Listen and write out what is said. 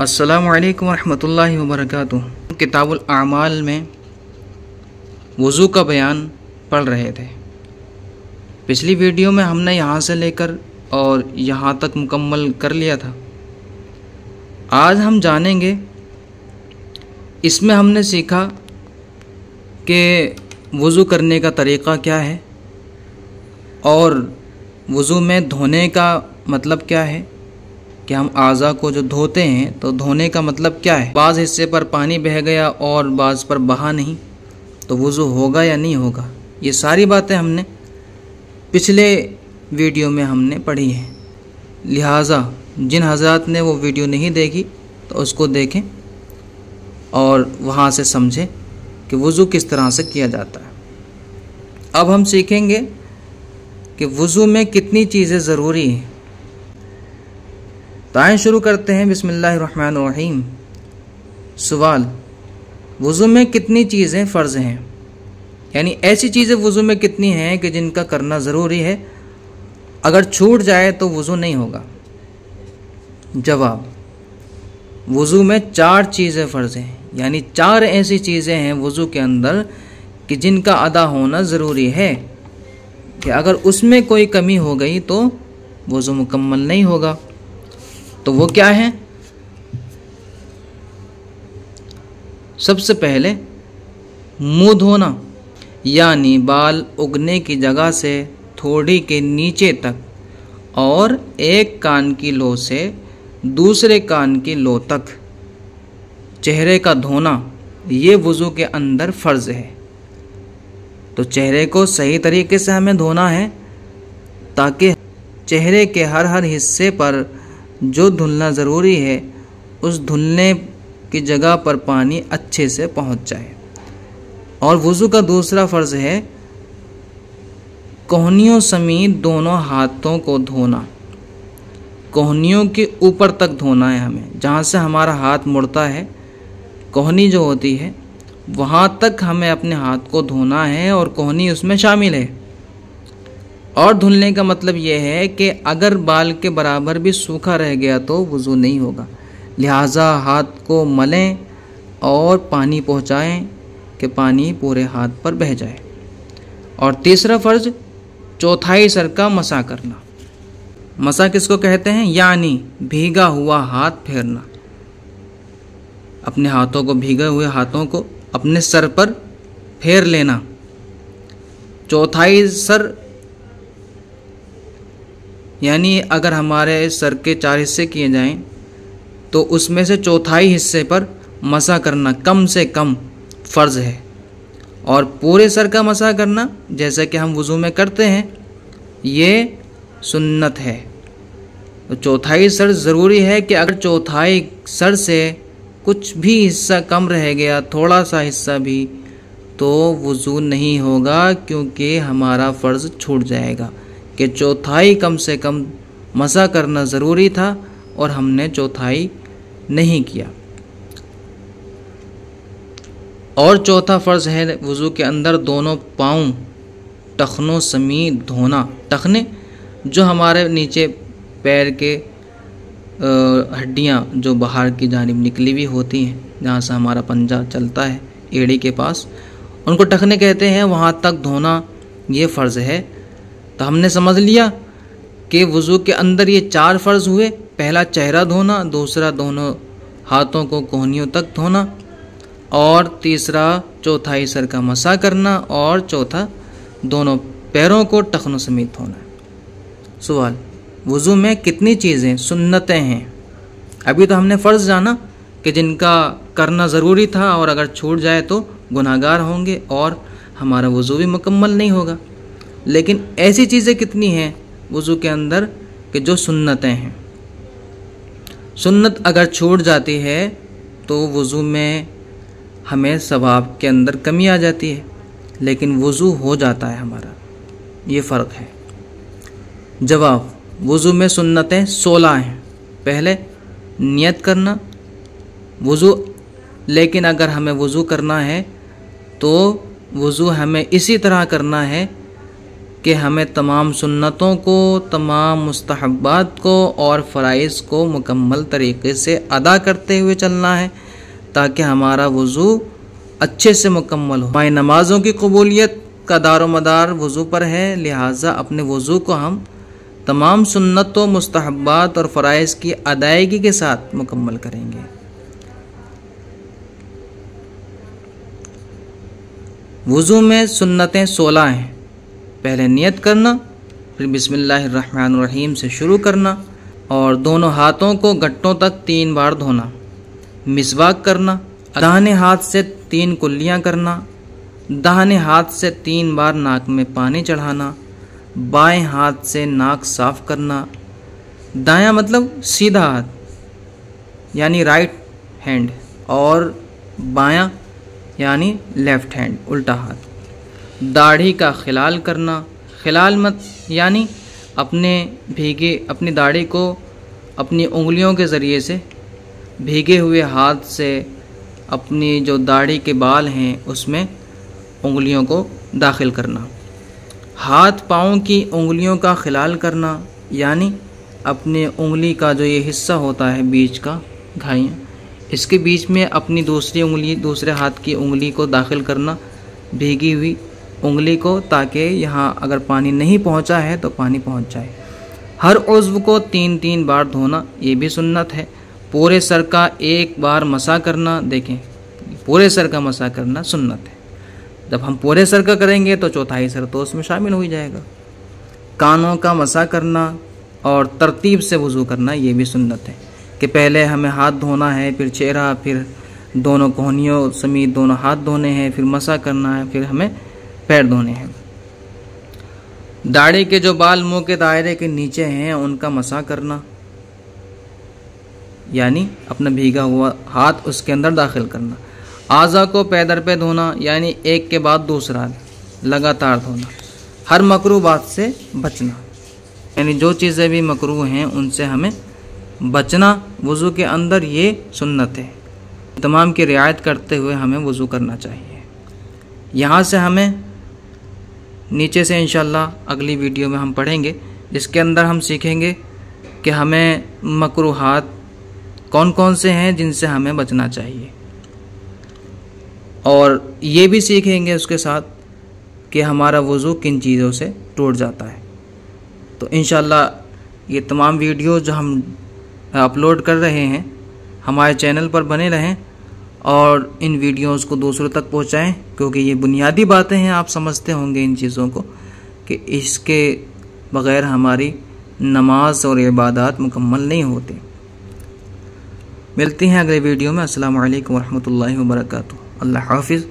अस्सलामुअलैकुम रहमतुल्लाहि व बरकातुहू। किताबुल आमाल में वज़ू का बयान पढ़ रहे थे। पिछली वीडियो में हमने यहाँ से लेकर और यहाँ तक मुकम्मल कर लिया था। आज हम जानेंगे, इसमें हमने सीखा कि वज़ू करने का तरीक़ा क्या है और वज़ू में धोने का मतलब क्या है कि हम आज़ा को जो धोते हैं तो धोने का मतलब क्या है। बाज़ हिस्से पर पानी बह गया और बाज़ पर बहा नहीं तो वज़ू होगा या नहीं होगा, ये सारी बातें हमने पिछले वीडियो में हमने पढ़ी हैं। लिहाजा जिन हज़रात ने वो वीडियो नहीं देखी तो उसको देखें और वहाँ से समझें कि वज़ू किस तरह से किया जाता है। अब हम सीखेंगे कि वज़ू में कितनी चीज़ें ज़रूरी हैं। तो आइए शुरू करते हैं। बिस्मिल्लाहिर्रहमानिर्रहीम। सवाल, वज़ू में कितनी चीज़ें फ़र्ज़ हैं, यानी ऐसी चीज़ें वज़ू में कितनी हैं कि जिनका करना ज़रूरी है, अगर छूट जाए तो वज़ू नहीं होगा। जवाब, वज़ू में 4 चीज़ें फ़र्ज़ हैं, यानी 4 ऐसी चीज़ें हैं वज़ू के अंदर कि जिनका अदा होना ज़रूरी है, कि अगर उसमें कोई कमी हो गई तो वज़ू मुकम्मल नहीं होगा। तो वो क्या है? सबसे पहले मुँह धोना, यानी बाल उगने की जगह से थोड़ी के नीचे तक और एक कान की लो से दूसरे कान की लो तक चेहरे का धोना, ये वज़ू के अंदर फ़र्ज़ है। तो चेहरे को सही तरीके से हमें धोना है ताकि चेहरे के हर हिस्से पर जो धुलना ज़रूरी है उस धुलने की जगह पर पानी अच्छे से पहुंच जाए। और वज़ू का दूसरा फ़र्ज़ है कोहनियों समेत दोनों हाथों को धोना। कोहनियों के ऊपर तक धोना है हमें, जहाँ से हमारा हाथ मुड़ता है, कोहनी जो होती है वहाँ तक हमें अपने हाथ को धोना है और कोहनी उसमें शामिल है। और धुलने का मतलब ये है कि अगर बाल के बराबर भी सूखा रह गया तो वज़ू नहीं होगा। लिहाजा हाथ को मलें और पानी पहुँचाएं कि पानी पूरे हाथ पर बह जाए। और तीसरा फ़र्ज़ चौथाई सर का मसा करना। मसा किसको कहते हैं? यानी भीगा हुआ हाथ फेरना। अपने हाथों को, भीगे हुए हाथों को अपने सर पर फेर लेना। चौथाई सर यानी अगर हमारे सर के 4 हिस्से किए जाएं तो उसमें से चौथाई हिस्से पर मसा करना कम से कम फ़र्ज़ है। और पूरे सर का मसा करना जैसा कि हम वज़ू में करते हैं ये सुन्नत है। तो चौथाई सर ज़रूरी है कि अगर चौथाई सर से कुछ भी हिस्सा कम रह गया, थोड़ा सा हिस्सा भी, तो वज़ू नहीं होगा, क्योंकि हमारा फ़र्ज़ छूट जाएगा कि चौथाई कम से कम मसा करना ज़रूरी था और हमने चौथाई नहीं किया। और चौथा फ़र्ज़ है वज़ू के अंदर दोनों पाँव टखनों समेत धोना। टखने जो हमारे नीचे पैर के हड्डियाँ जो बाहर की जानिब निकली हुई होती हैं, जहाँ से हमारा पंजा चलता है एड़ी के पास, उनको टखने कहते हैं, वहाँ तक धोना ये फ़र्ज़ है। तो हमने समझ लिया कि वज़ू के अंदर ये 4 फ़र्ज़ हुए। पहला चेहरा धोना, दूसरा दोनों हाथों को कोहनियों तक धोना, और तीसरा चौथाई सर का मसा करना, और चौथा दोनों पैरों को टखनों समेत धोना। सवाल, वज़ू में कितनी चीज़ें सुन्नतें हैं? अभी तो हमने फ़र्ज़ जाना कि जिनका करना ज़रूरी था और अगर छूट जाए तो गुनाहगार होंगे और हमारा वज़ू भी मुकम्मल नहीं होगा। लेकिन ऐसी चीज़ें कितनी हैं वज़ू के अंदर कि जो सुन्नतें हैं। सुन्नत अगर छूट जाती है तो वज़ू में हमें सवाब के अंदर कमी आ जाती है, लेकिन वज़ू हो जाता है हमारा, ये फ़र्क है। जवाब, वज़ू में सुन्नतें 16 हैं। पहले नियत करना वज़ू, लेकिन अगर हमें वज़ू करना है तो वज़ू हमें इसी तरह करना है कि हमें तमाम सुन्नतों को, तमाम मुस्तहब्बात को और फ़राइज़ को मुकम्मल तरीके से अदा करते हुए चलना है ताकि हमारा वज़ू अच्छे से मुकम्मल हो। हमारी नमाज़ों की कबूलियत का दारोमदार वज़ू पर है, लिहाजा अपने वज़ू को हम तमाम सुन्नतों, मुस्तहब्बात और फ़राइज़ की अदायगी के साथ मुकम्मल करेंगे। वज़ू में सुन्नतें 16 हैं। पहले नियत करना, फिर बिस्मिल्लाहिर्रहमानिर्रहीम से शुरू करना और दोनों हाथों को गट्टों तक 3 बार धोना। मिसवाक करना, दाहिने हाथ से 3 कुल्लियाँ करना, दाहिने हाथ से 3 बार नाक में पानी चढ़ाना, बाएं हाथ से नाक साफ करना, दायां मतलब सीधा हाथ यानी राइट हैंड और बायां यानी लेफ्ट हैंड उल्टा हाथ। दाढ़ी का खिलाल करना, खिलाल मत यानी अपनी दाढ़ी को अपनी उंगलियों के ज़रिए से भीगे हुए हाथ से अपनी जो दाढ़ी के बाल हैं उसमें उंगलियों को दाखिल करना। हाथ पाँव की उंगलियों का खिलाल करना यानी अपने उंगली का जो ये हिस्सा होता है बीच का घाइयाँ, इसके बीच में अपनी दूसरी उंगली, दूसरे हाथ की उंगली को दाखिल करना, भीगी हुई उंगली को, ताकि यहाँ अगर पानी नहीं पहुँचा है तो पानी पहुँच जाए। हर उज़्व को 3-3 बार धोना, ये भी सुन्नत है। पूरे सर का 1 बार मसा करना, देखें पूरे सर का मसा करना सुन्नत है। जब हम पूरे सर का करेंगे तो चौथाई सर तो उसमें शामिल हो जाएगा। कानों का मसा करना और तरतीब से वज़ू करना, ये भी सुन्नत है कि पहले हमें हाथ धोना है, फिर चेहरा, फिर दोनों कोहनियों समेत दोनों हाथ धोने हैं, फिर मसा करना है, फिर हमें पैर धोने हैं। दाढ़ी के जो बाल मुंह के दायरे के नीचे हैं उनका मसा करना यानी अपना भीगा हुआ हाथ उसके अंदर दाखिल करना। आज़ा को पैर दर पे धोना यानी एक के बाद दूसरा लगातार धोना। हर मकरूह बात से बचना यानी जो चीज़ें भी मकरूह हैं उनसे हमें बचना वज़ू के अंदर, ये सुन्नत है। तमाम की रियायत करते हुए हमें वज़ू करना चाहिए। यहाँ से हमें नीचे से इंशाल्लाह अगली वीडियो में हम पढ़ेंगे, जिसके अंदर हम सीखेंगे कि हमें मकरूहात कौन कौन से हैं जिनसे हमें बचना चाहिए, और ये भी सीखेंगे उसके साथ कि हमारा वज़ू किन चीज़ों से टूट जाता है। तो इंशाल्लाह ये तमाम वीडियो जो हम अपलोड कर रहे हैं हमारे चैनल पर बने रहें और इन वीडियोस को दूसरों तक पहुंचाएं, क्योंकि ये बुनियादी बातें हैं, आप समझते होंगे इन चीज़ों को कि इसके बग़ैर हमारी नमाज और इबादत मुकम्मल नहीं होती। मिलते हैं अगले वीडियो में। अस्सलामु अलैकुम वरहमतुल्लाहि वबरकातुहू। अल्लाह हाफ़िज़।